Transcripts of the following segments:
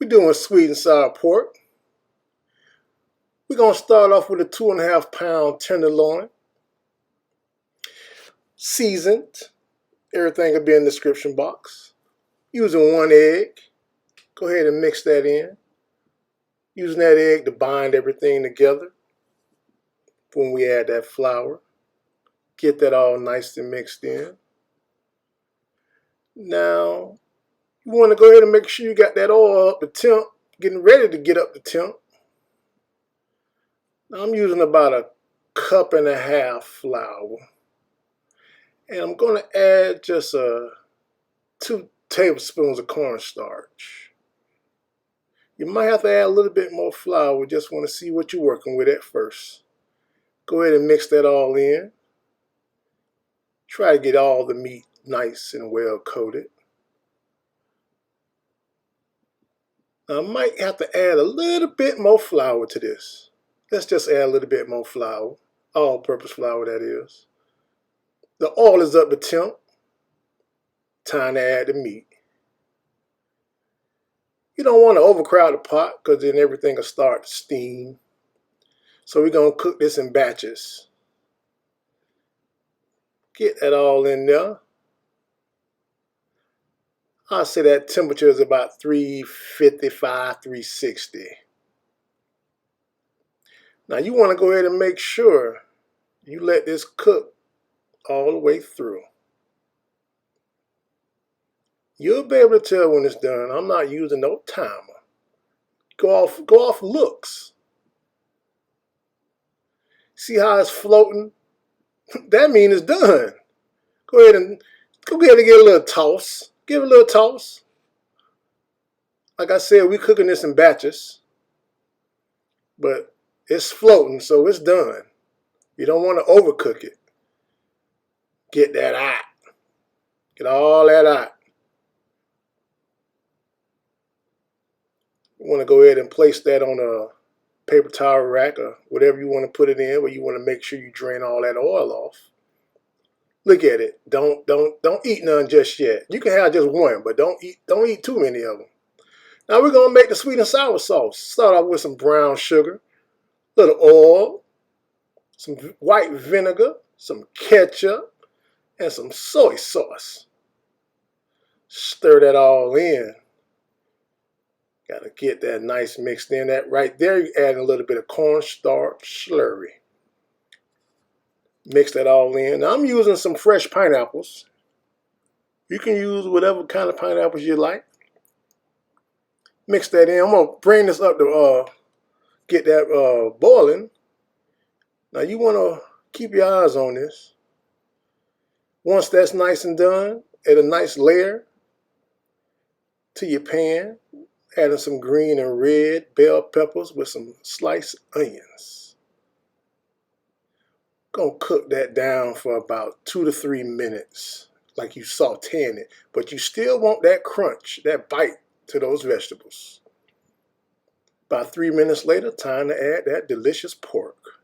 We're doing sweet and sour pork. We're going to start off with a 2.5 pound tenderloin. Seasoned. Everything will be in the description box. Using 1 egg. Go ahead and mix that in. Using that egg to bind everything together. When we add that flour. Get that all nice and mixed in. Now, you want to go ahead and make sure you got that oil up to temp. Getting ready to get up to temp. Now I'm using about 1.5 cups flour. And I'm going to add just 2 tablespoons of cornstarch. You might have to add a little bit more flour. We just want to see what you're working with at first. Go ahead and mix that all in. Try to get all the meat nice and well coated. Now I might have to add a little bit more flour to this. Let's just add a little bit more flour. All-purpose flour, that is. The oil is up to temp. Time to add the meat. You don't want to overcrowd the pot because then everything will start to steam. So we're going to cook this in batches. Get that all in there. I'll say that temperature is about 355, 360. Now you want to go ahead and make sure you let this cook all the way through. You'll be able to tell when it's done. I'm not using no timer. Go off looks. See how it's floating? That means it's done. Go ahead and get a little toss. Give it a little toss. Like I said, we're cooking this in batches. But it's floating, so it's done. You don't want to overcook it. Get that out. Get all that out. You want to go ahead and place that on a paper towel rack or whatever you want to put it in, where you want to make sure you drain all that oil off. Look at it. Don't eat none just yet. You can have just one, but don't eat too many of them. Now we're gonna make the sweet and sour sauce. Start off with some brown sugar, a little oil, some white vinegar, some ketchup, and some soy sauce. Stir that all in. Gotta get that nice mixed in. That right there, you add a little bit of cornstarch slurry. Mix that all in. Now I'm using some fresh pineapples. You can use whatever kind of pineapples you like. Mix that in. I'm gonna bring this up to get that boiling. Now you wanna keep your eyes on this. Once that's nice and done, add a nice layer to your pan. Adding some green and red bell peppers with some sliced onions. Gonna cook that down for about 2 to 3 minutes, like you sauteing it. But you still want that crunch, that bite to those vegetables. About 3 minutes later, time to add that delicious pork.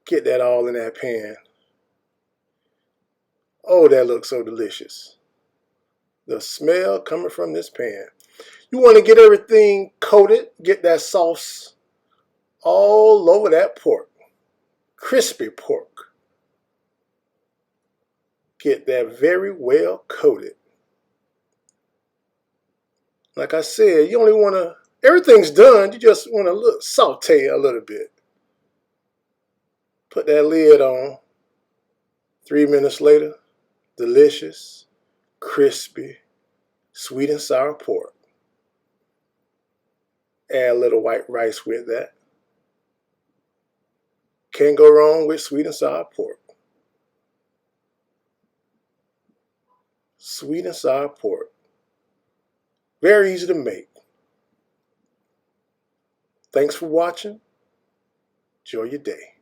Get that all in that pan. Oh, that looks so delicious. The smell coming from this pan. You want to get everything coated, get that sauce all over that pork. Crispy pork. Get that very well coated. Like I said, you only want to, everything's done, you just want to saute a little bit. Put that lid on. 3 minutes later, delicious, crispy, sweet and sour pork. Add a little white rice with that. Can't go wrong with sweet and sour pork. Sweet and sour pork. Very easy to make. Thanks for watching. Enjoy your day.